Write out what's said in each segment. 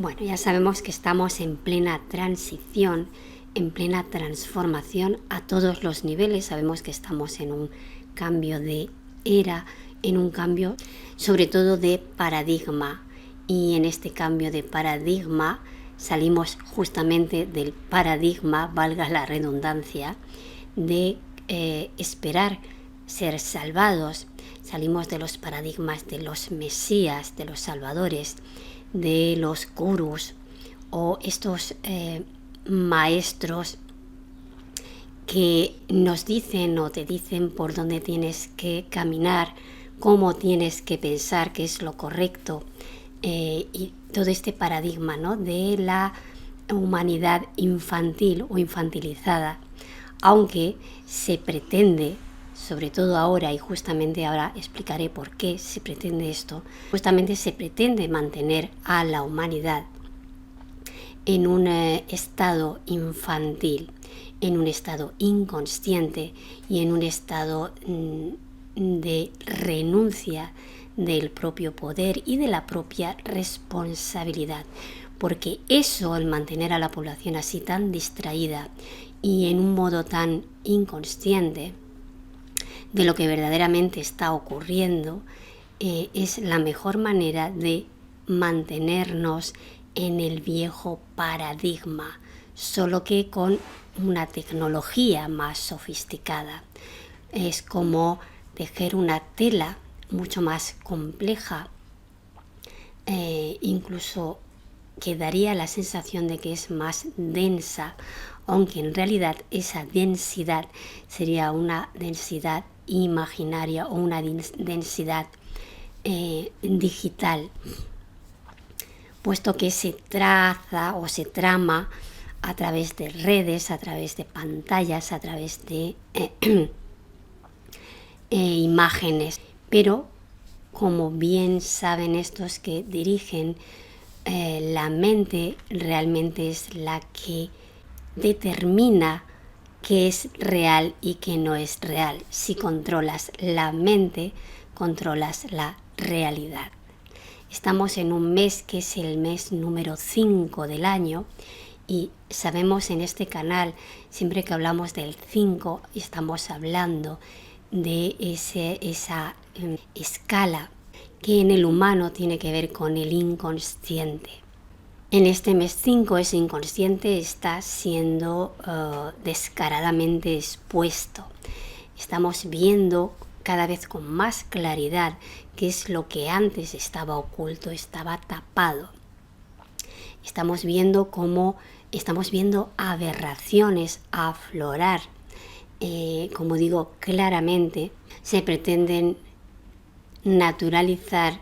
Bueno, ya sabemos que estamos en plena transición, en plena transformación a todos los niveles. Sabemos que estamos en un cambio de era, en un cambio sobre todo de paradigma. Y en este cambio de paradigma salimos justamente del paradigma, valga la redundancia, de esperar ser salvados. Salimos de los paradigmas de los mesías, de los salvadores, de los gurús o estos maestros que nos dicen o te dicen por dónde tienes que caminar, cómo tienes que pensar, qué es lo correcto, y todo este paradigma, ¿no?, de la humanidad infantil o infantilizada, aunque se pretende, sobre todo ahora, y justamente ahora explicaré por qué se pretende esto, justamente se pretende mantener a la humanidad en un estado infantil, en un estado inconsciente y en un estado de renuncia del propio poder y de la propia responsabilidad, porque eso, el mantener a la población así tan distraída y en un modo tan inconsciente de lo que verdaderamente está ocurriendo, es la mejor manera de mantenernos en el viejo paradigma, solo que con una tecnología más sofisticada. Es como tejer una tela mucho más compleja, incluso que daría la sensación de que es más densa, aunque en realidad esa densidad sería una densidad imaginaria o una densidad digital, puesto que se traza o se trama a través de redes, a través de pantallas, a través de imágenes. Pero, como bien saben estos que dirigen, la mente realmente es la que determina qué es real y qué no es real. Si controlas la mente, controlas la realidad. Estamos en un mes que es el mes número 5 del año y sabemos en este canal, siempre que hablamos del 5, estamos hablando de esa escala que en el humano tiene que ver con el inconsciente. En este mes 5 ese inconsciente está siendo descaradamente expuesto. Estamos viendo cada vez con más claridad qué es lo que antes estaba oculto, estaba tapado. Estamos viendo aberraciones aflorar. Como digo claramente, se pretenden naturalizar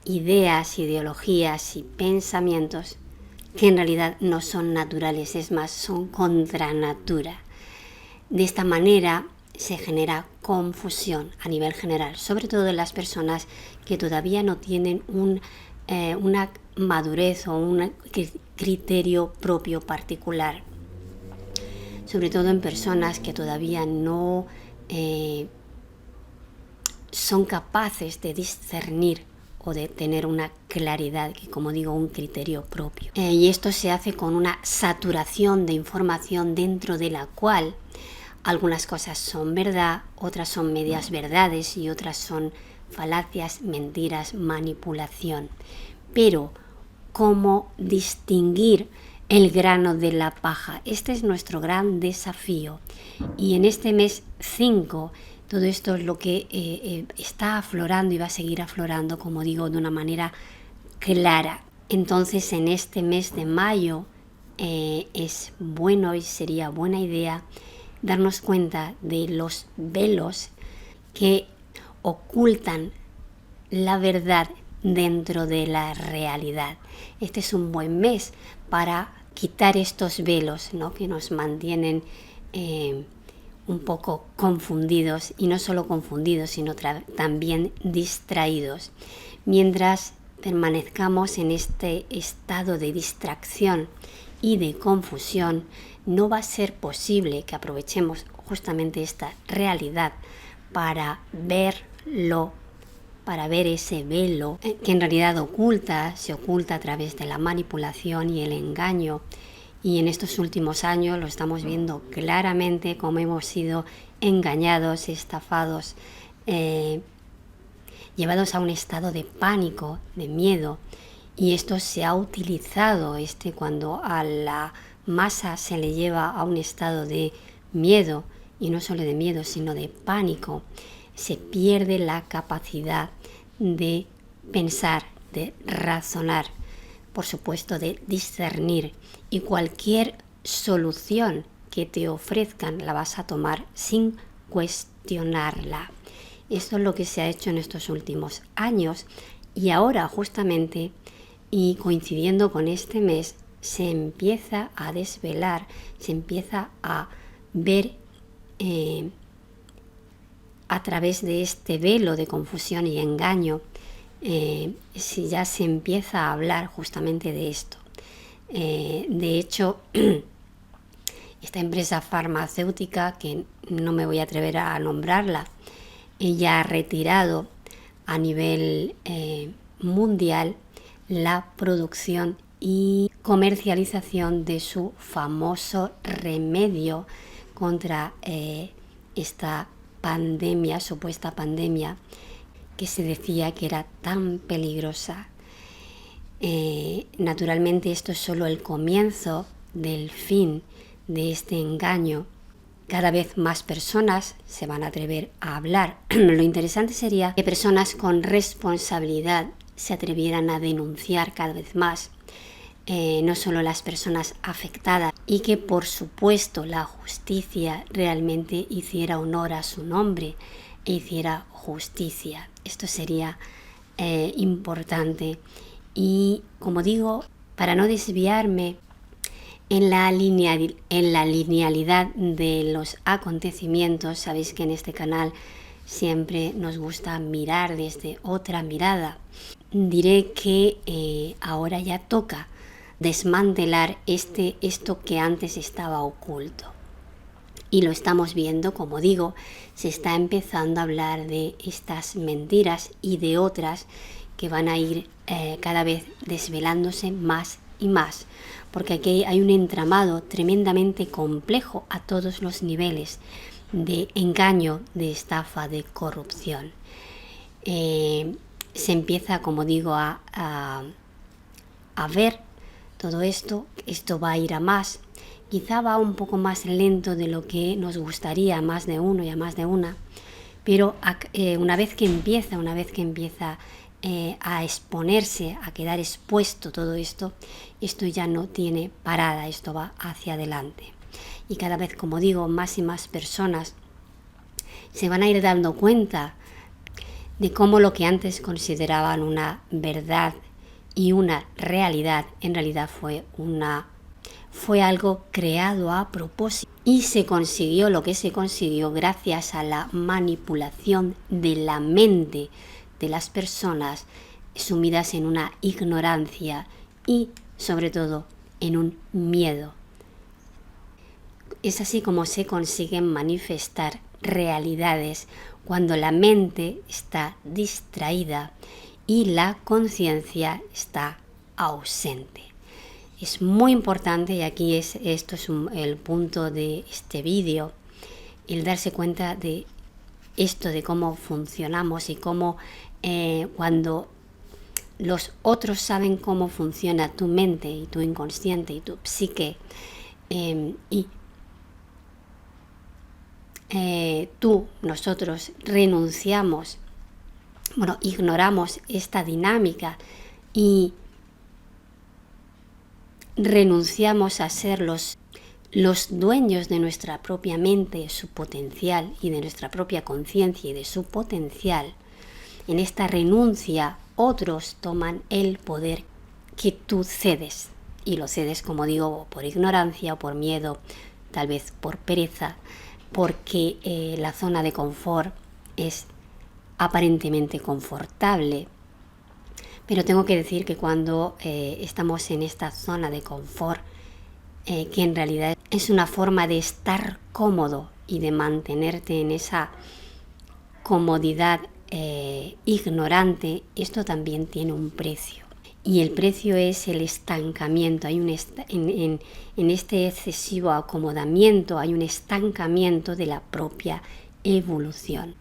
ideas, ideologías y pensamientos que en realidad no son naturales, es más, son contra natura. De esta manera se genera confusión a nivel general, sobre todo en las personas que todavía no tienen una madurez o un criterio propio particular, sobre todo en personas que todavía no son capaces de discernir o de tener una claridad, que como digo, un criterio propio. Y esto se hace con una saturación de información dentro de la cual algunas cosas son verdad, otras son medias verdades y otras son falacias, mentiras, manipulación. Pero, ¿cómo distinguir el grano de la paja? Este es nuestro gran desafío. Y en este mes 5, todo esto es lo que está aflorando y va a seguir aflorando, como digo, de una manera clara. Entonces, en este mes de mayo es bueno y sería buena idea darnos cuenta de los velos que ocultan la verdad dentro de la realidad. Este es un buen mes para quitar estos velos, ¿no?, que nos mantienen un poco confundidos, y no solo confundidos, sino también distraídos. Mientras permanezcamos en este estado de distracción y de confusión, no va a ser posible que aprovechemos justamente esta realidad para ver lo para ver ese velo que en realidad se oculta a través de la manipulación y el engaño. Y en estos últimos años lo estamos viendo claramente cómo hemos sido engañados, estafados, llevados a un estado de pánico, de miedo. Y esto se ha utilizado cuando a la masa se le lleva a un estado de miedo, y no solo de miedo, sino de pánico, se pierde la capacidad de pensar, de razonar, por supuesto de discernir, y cualquier solución que te ofrezcan la vas a tomar sin cuestionarla. Esto es lo que se ha hecho en estos últimos años, y ahora justamente, y coincidiendo con este mes, se empieza a desvelar, se empieza a ver a través de este velo de confusión y engaño, si ya se empieza a hablar justamente de esto. De hecho, esta empresa farmacéutica, que no me voy a atrever a nombrarla, ella ha retirado a nivel mundial la producción y comercialización de su famoso remedio contra esta pandemia, supuesta pandemia, que se decía que era tan peligrosa. Naturalmente esto es solo el comienzo del fin de este engaño. Cada vez más personas se van a atrever a hablar. Lo interesante sería que personas con responsabilidad se atrevieran a denunciar cada vez más, no solo las personas afectadas, y que por supuesto la justicia realmente hiciera honor a su nombre e hiciera justicia. Esto sería importante. Y como digo, para no desviarme en la linealidad de los acontecimientos, sabéis que en este canal siempre nos gusta mirar desde otra mirada. Diré que ahora ya toca desmantelar esto que antes estaba oculto. Y lo estamos viendo, como digo, se está empezando a hablar de estas mentiras y de otras que van a ir cada vez desvelándose más y más, porque aquí hay un entramado tremendamente complejo a todos los niveles de engaño, de estafa, de corrupción. Se empieza, como digo, a ver todo esto. Esto va a ir a más. Quizá va un poco más lento de lo que nos gustaría a más de uno y a más de una, pero una vez que empieza a exponerse, a quedar expuesto todo esto, esto ya no tiene parada, esto va hacia adelante. Y cada vez, como digo, más y más personas se van a ir dando cuenta de cómo lo que antes consideraban una verdad y una realidad, en realidad fue algo creado a propósito, y se consiguió lo que se consiguió gracias a la manipulación de la mente de las personas sumidas en una ignorancia y sobre todo en un miedo. Es así como se consiguen manifestar realidades cuando la mente está distraída y la conciencia está ausente. Es muy importante, y aquí esto es el punto de este vídeo, el darse cuenta de esto, de cómo funcionamos y cómo cuando los otros saben cómo funciona tu mente y tu inconsciente y tu psique, y nosotros ignoramos esta dinámica y renunciamos a ser los dueños de nuestra propia mente, su potencial, y de nuestra propia conciencia y de su potencial. En esta renuncia, otros toman el poder que tú cedes, y lo cedes, como digo, por ignorancia o por miedo, tal vez por pereza, porque la zona de confort es aparentemente confortable. Pero tengo que decir que cuando estamos en esta zona de confort, que en realidad es una forma de estar cómodo y de mantenerte en esa comodidad ignorante, esto también tiene un precio. Y el precio es el estancamiento. En este excesivo acomodamiento hay un estancamiento de la propia evolución.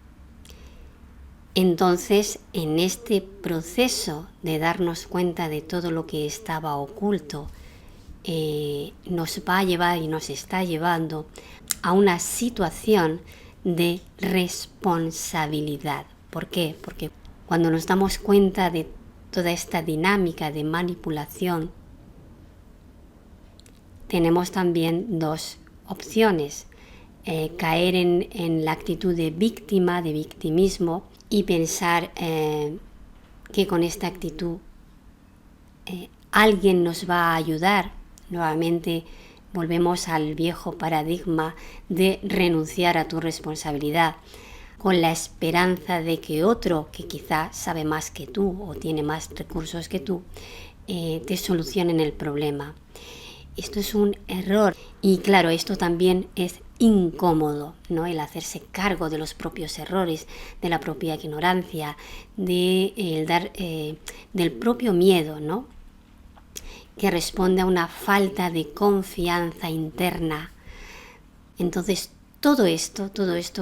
Entonces, en este proceso de darnos cuenta de todo lo que estaba oculto, nos va a llevar y nos está llevando a una situación de responsabilidad. ¿Por qué? Porque cuando nos damos cuenta de toda esta dinámica de manipulación, tenemos también dos opciones. Caer en la actitud de víctima, de victimismo, y pensar que con esta actitud alguien nos va a ayudar. Nuevamente volvemos al viejo paradigma de renunciar a tu responsabilidad con la esperanza de que otro, que quizá sabe más que tú o tiene más recursos que tú, te solucionen el problema. Esto es un error y claro, esto también es incómodo, ¿no? El hacerse cargo de los propios errores, de la propia ignorancia, del propio miedo, ¿no? Que responde a una falta de confianza interna. Entonces, todo esto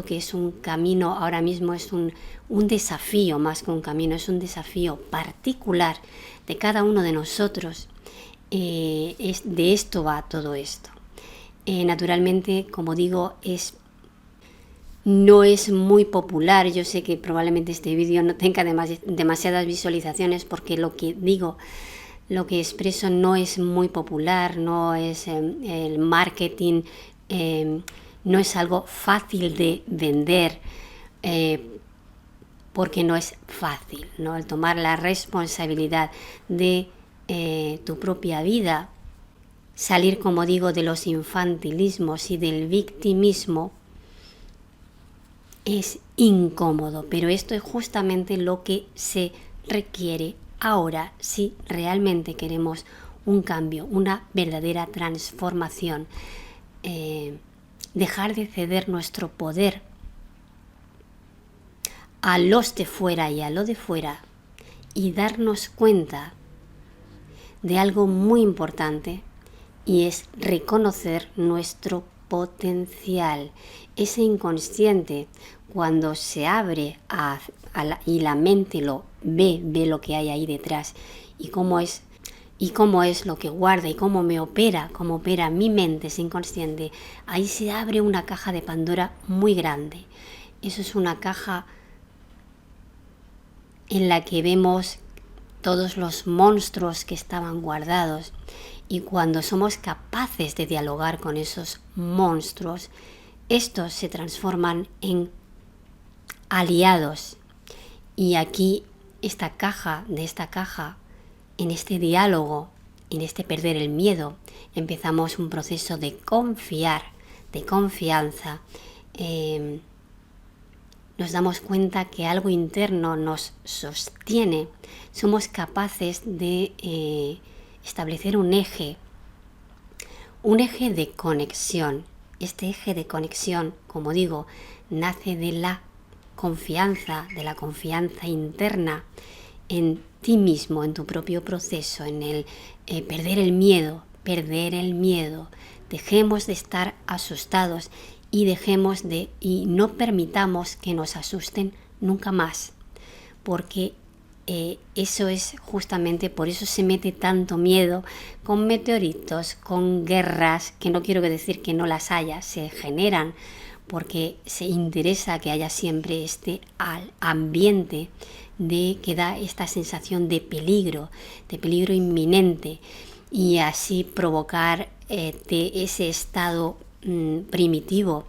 que es un camino, ahora mismo es un desafío más que un camino, es un desafío particular de cada uno de nosotros. De esto va todo esto. Naturalmente, como digo, no es muy popular. Yo sé que probablemente este vídeo no tenga demasiadas visualizaciones porque lo que digo, lo que expreso no es muy popular, no es el marketing, no es algo fácil de vender, porque no es fácil, ¿no? El tomar la responsabilidad de tu propia vida, salir, como digo, de los infantilismos y del victimismo, es incómodo, pero esto es justamente lo que se requiere ahora si realmente queremos un cambio, una verdadera transformación. Dejar de ceder nuestro poder a los de fuera y a lo de fuera y darnos cuenta de algo muy importante, y es reconocer nuestro potencial. Ese inconsciente, cuando se abre y la mente lo ve lo que hay ahí detrás y cómo es lo que guarda y cómo opera mi mente, ese inconsciente, ahí se abre una caja de Pandora muy grande. Eso es una caja en la que vemos todos los monstruos que estaban guardados, y cuando somos capaces de dialogar con esos monstruos, estos se transforman en aliados. Y aquí de esta caja, en este diálogo, en este perder el miedo, empezamos un proceso de confianza. Nos damos cuenta que algo interno nos sostiene. Somos capaces de establecer un eje de conexión. Este eje de conexión, como digo, nace de la confianza interna en ti mismo, en tu propio proceso, en el perder el miedo. Dejemos de estar asustados y no permitamos que nos asusten nunca más, porque eso es justamente, por eso se mete tanto miedo con meteoritos, con guerras, que no quiero decir que no las haya, se generan porque se interesa que haya siempre este ambiente que da esta sensación de peligro inminente, y así provocar ese estado primitivo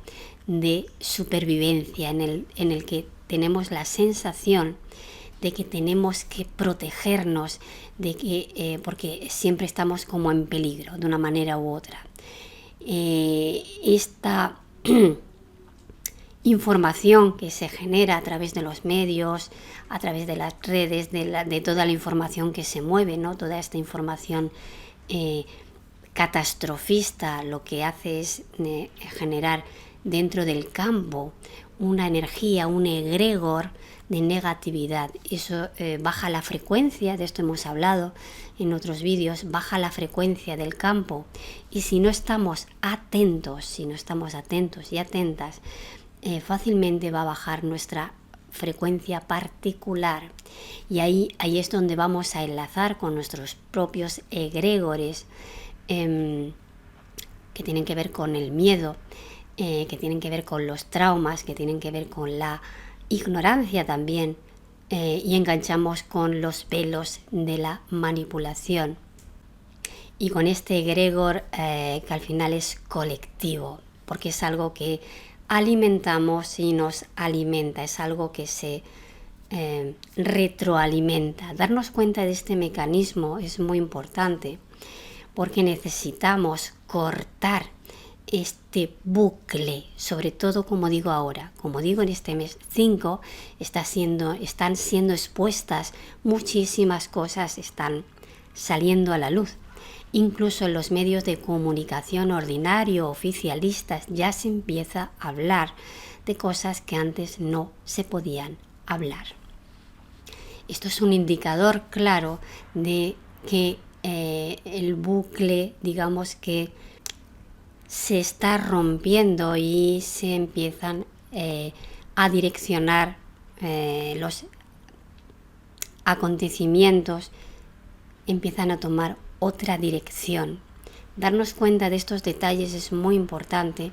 de supervivencia en el que tenemos la sensación de que tenemos que protegernos, porque siempre estamos como en peligro de una manera u otra. Esta información que se genera a través de los medios, a través de las redes, de toda la información que se mueve, ¿no? Toda esta información catastrofista, lo que hace es generar dentro del campo una energía, un egregor de negatividad. Eso baja la frecuencia, de esto hemos hablado en otros vídeos, baja la frecuencia del campo, y si no estamos atentos y atentas, fácilmente va a bajar nuestra frecuencia particular, y ahí es donde vamos a enlazar con nuestros propios egregores que tienen que ver con el miedo, que tienen que ver con los traumas, que tienen que ver con la ignorancia también, y enganchamos con los velos de la manipulación y con este egregor que al final es colectivo, porque es algo que alimentamos y nos alimenta, es algo que se retroalimenta. Darnos cuenta de este mecanismo es muy importante, porque necesitamos cortar este bucle, sobre todo, como digo ahora, como digo, en este mes 5 están siendo expuestas muchísimas cosas, están saliendo a la luz. Incluso en los medios de comunicación ordinario, oficialistas, ya se empieza a hablar de cosas que antes no se podían hablar. Esto es un indicador claro de que el bucle, digamos que se está rompiendo y se empiezan a direccionar los acontecimientos, empiezan a tomar otra dirección. Darnos cuenta de estos detalles es muy importante,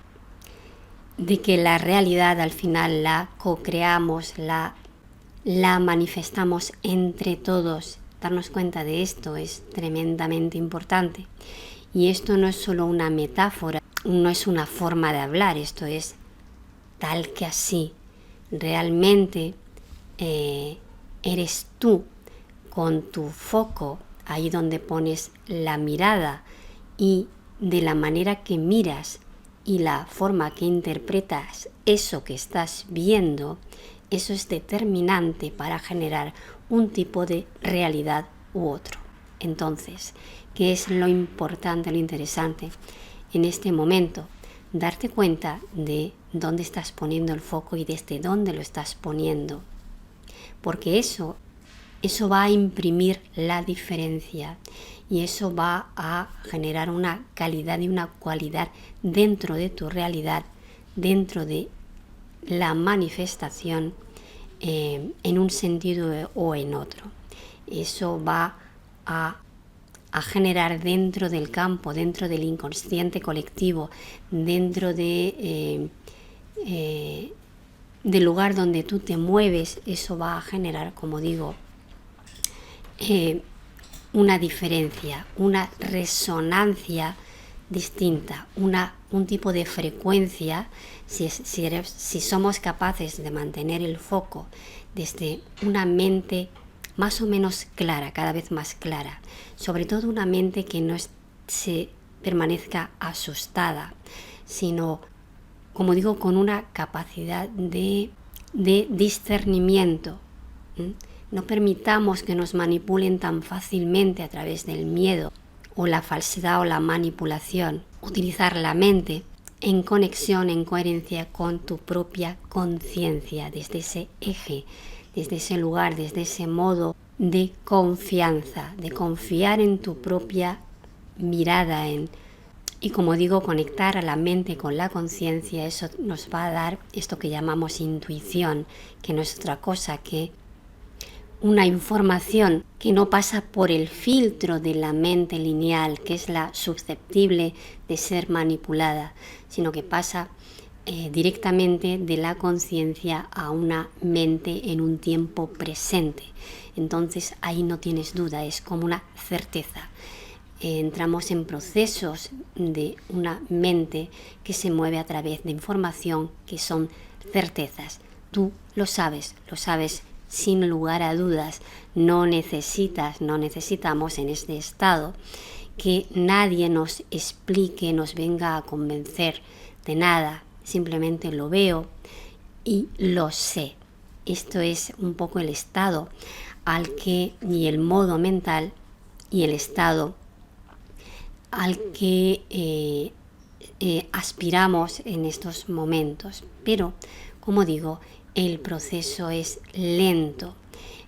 de que la realidad al final la co-creamos, la manifestamos entre todos. Darnos cuenta de esto es tremendamente importante. Y esto no es solo una metáfora, no es una forma de hablar, esto es tal que así. Realmente eres tú, con tu foco, ahí donde pones la mirada, y de la manera que miras y la forma que interpretas eso que estás viendo, eso es determinante para generar un tipo de realidad u otro. Entonces, ¿qué es lo importante, lo interesante en este momento? Darte cuenta de dónde estás poniendo el foco y desde dónde lo estás poniendo, porque eso va a imprimir la diferencia, y eso va a generar una calidad y una cualidad dentro de tu realidad, dentro de la manifestación, en un sentido o en otro. Eso va a generar dentro del campo, dentro del inconsciente colectivo, dentro del lugar donde tú te mueves, eso va a generar, como digo, una diferencia, una resonancia distinta, un tipo de frecuencia. Si somos capaces de mantener el foco desde una mente más o menos clara, cada vez más clara, sobre todo una mente que no se permanezca asustada, sino, como digo, con una capacidad de discernimiento. No permitamos que nos manipulen tan fácilmente a través del miedo o la falsedad o la manipulación. Utilizar la mente en conexión, en coherencia con tu propia conciencia, desde ese eje, desde ese lugar, desde ese modo de confianza, de confiar en tu propia mirada, y, como digo, conectar a la mente con la conciencia. Eso nos va a dar esto que llamamos intuición, que no es otra cosa que una información que no pasa por el filtro de la mente lineal, que es la susceptible de ser manipulada, sino que pasa directamente de la conciencia a una mente en un tiempo presente. Entonces ahí no tienes duda, es como una certeza. Entramos en procesos de una mente que se mueve a través de información que son certezas. Tú lo sabes sin lugar a dudas. No necesitamos en este estado que nadie nos explique, nos venga a convencer de nada. Simplemente lo veo y lo sé. Esto es un poco el estado y el modo mental y el estado al que aspiramos en estos momentos. Pero como digo, el proceso es lento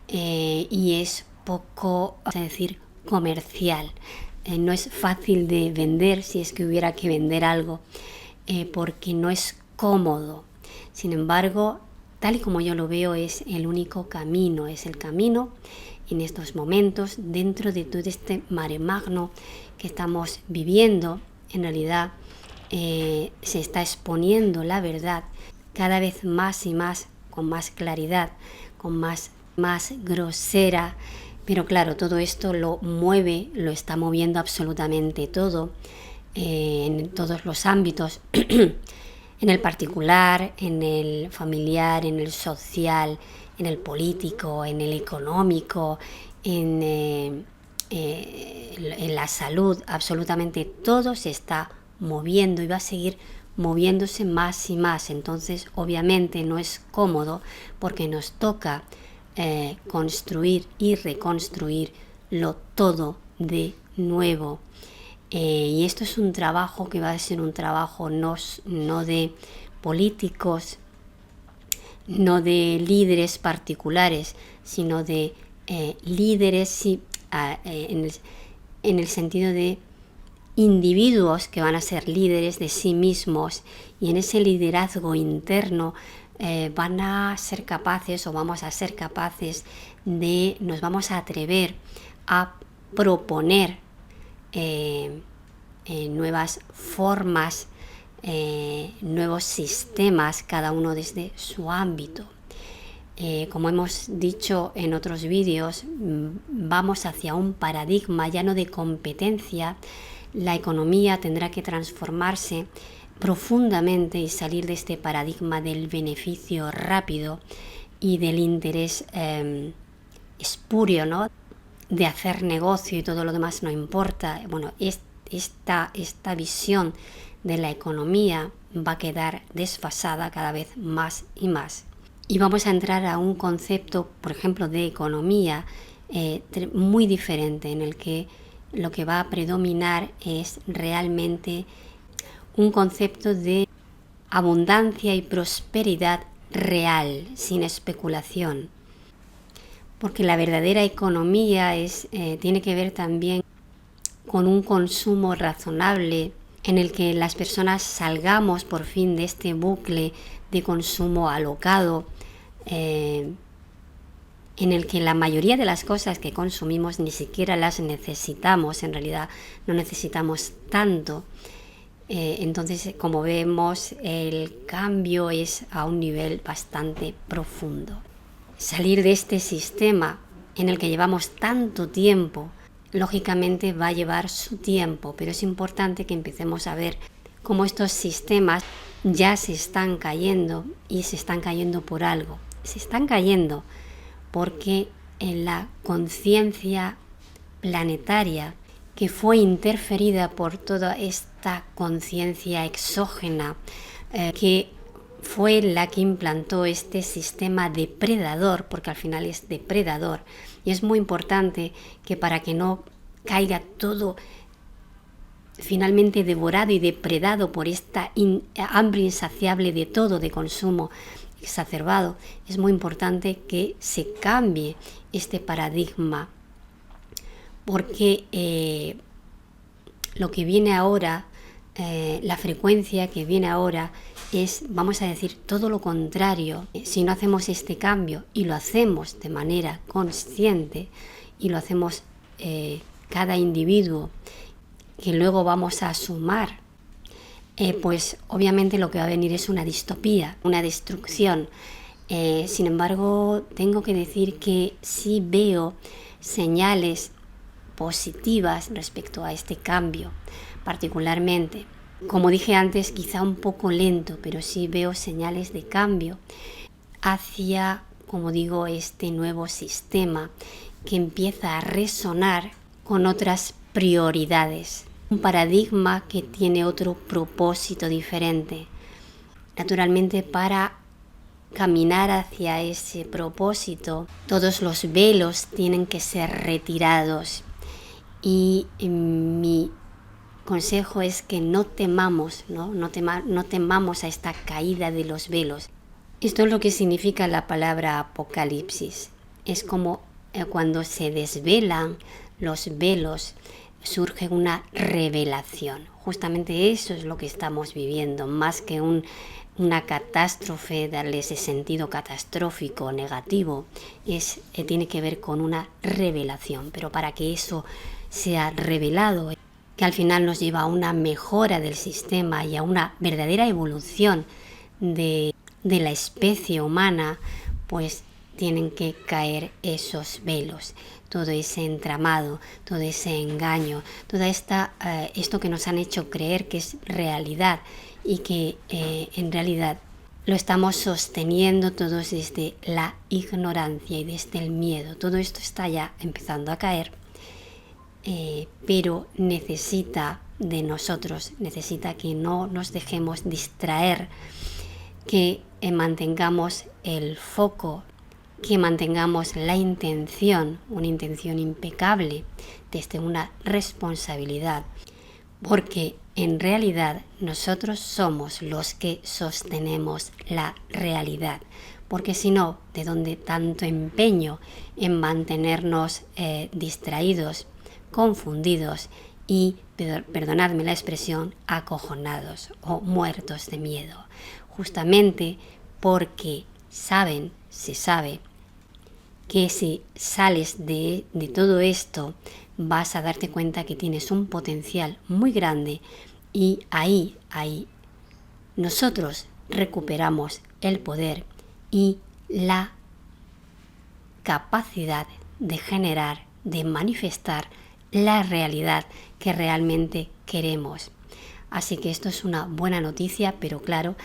y es poco, vamos a decir, comercial. No es fácil de vender si es que hubiera que vender algo, porque no es cómodo. Sin embargo, tal y como yo lo veo, es el único camino, es el camino en estos momentos, dentro de todo este mare magno que estamos viviendo. En realidad se está exponiendo la verdad cada vez más y más, con más claridad, con más grosera, pero claro, todo esto lo está moviendo absolutamente todo, en todos los ámbitos, en el particular, en el familiar, en el social, en el político, en el económico, en la salud. Absolutamente todo se está moviendo y va a seguir moviéndose más y más. Entonces, obviamente no es cómodo, porque nos toca construir y reconstruirlo todo de nuevo. Y esto es un trabajo que va a ser un trabajo no de políticos, no de líderes particulares, sino de líderes en el sentido de individuos que van a ser líderes de sí mismos, y en ese liderazgo interno van a ser capaces, o vamos a ser capaces nos vamos a atrever a proponer nuevas formas, nuevos sistemas, cada uno desde su ámbito. Como hemos dicho en otros vídeos, vamos hacia un paradigma ya no de competencia. La economía tendrá que transformarse profundamente y salir de este paradigma del beneficio rápido y del interés espurio, ¿no?, de hacer negocio y todo lo demás no importa. Bueno, esta visión de la economía va a quedar desfasada cada vez más y más. Y vamos a entrar a un concepto, por ejemplo, de economía muy diferente, en el que lo que va a predominar es realmente un concepto de abundancia y prosperidad real, sin especulación. Porque la verdadera economía tiene que ver también con un consumo razonable, en el que las personas salgamos por fin de este bucle de consumo alocado, en el que la mayoría de las cosas que consumimos ni siquiera las necesitamos. En realidad no necesitamos tanto. Entonces, como vemos, el cambio es a un nivel bastante profundo. Salir de este sistema en el que llevamos tanto tiempo, lógicamente va a llevar su tiempo, pero es importante que empecemos a ver cómo estos sistemas ya se están cayendo, y se están cayendo por algo. Se están cayendo porque en la conciencia planetaria, que fue interferida por toda esta conciencia exógena, que fue la que implantó este sistema depredador, porque al final es depredador. Y es muy importante que, para que no caiga todo finalmente devorado y depredado por esta hambre insaciable de todo, de consumo exacerbado, es muy importante que se cambie este paradigma, porque lo que viene ahora, la frecuencia que viene ahora es, vamos a decir, todo lo contrario. Si no hacemos este cambio, y lo hacemos de manera consciente, y lo hacemos cada individuo, que luego vamos a sumar, pues obviamente lo que va a venir es una distopía, una destrucción. Sin embargo, tengo que decir que sí veo señales positivas respecto a este cambio, particularmente. Como dije antes, quizá un poco lento, pero sí veo señales de cambio hacia, como digo, este nuevo sistema que empieza a resonar con otras prioridades. Un paradigma que tiene otro propósito diferente. Naturalmente, para caminar hacia ese propósito, todos los velos tienen que ser retirados. Y mi consejo es que no temamos, no temamos a esta caída de los velos. Esto es lo que significa la palabra apocalipsis. Es como cuando se desvelan los velos, surge una revelación. Justamente eso es lo que estamos viviendo, más que una catástrofe, darle ese sentido catastrófico, negativo, tiene que ver con una revelación. Pero para que eso sea revelado, que al final nos lleva a una mejora del sistema y a una verdadera evolución de la especie humana, pues tienen que caer esos velos, todo ese entramado, todo ese engaño, toda esto que nos han hecho creer que es realidad y que en realidad lo estamos sosteniendo todos desde la ignorancia y desde el miedo. Todo esto está ya empezando a caer, pero necesita de nosotros, necesita que no nos dejemos distraer, que mantengamos el foco, que mantengamos la intención, una intención impecable, desde una responsabilidad, porque en realidad nosotros somos los que sostenemos la realidad, porque si no, ¿de dónde tanto empeño en mantenernos distraídos, confundidos y, perdonadme la expresión, acojonados o muertos de miedo? Justamente porque se sabe que si sales de todo esto vas a darte cuenta que tienes un potencial muy grande y ahí nosotros recuperamos el poder y la capacidad de generar, de manifestar la realidad que realmente queremos. Así que esto es una buena noticia, pero claro,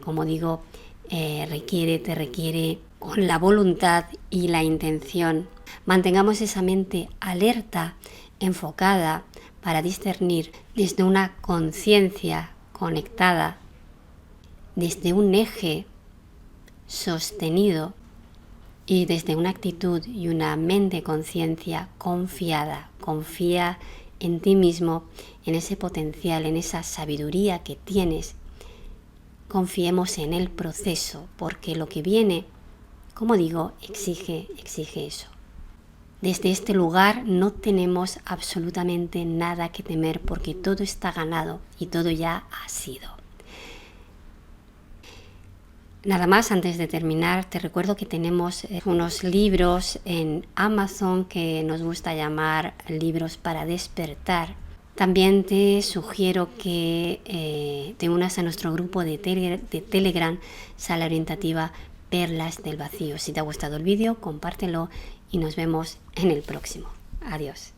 como digo, te requiere con la voluntad y la intención. Mantengamos esa mente alerta, enfocada, para discernir desde una conciencia conectada, desde un eje sostenido y desde una actitud y una mente conciencia confiada. Confía en ti mismo, en ese potencial, en esa sabiduría que tienes. Confiemos en el proceso, porque lo que viene, como digo, exige eso. Desde este lugar no tenemos absolutamente nada que temer, porque todo está ganado y todo ya ha sido. Nada más, antes de terminar, te recuerdo que tenemos unos libros en Amazon que nos gusta llamar libros para despertar. También te sugiero que te unas a nuestro grupo de Telegram, Sala Orientativa Perlas del Vacío. Si te ha gustado el vídeo, compártelo y nos vemos en el próximo. Adiós.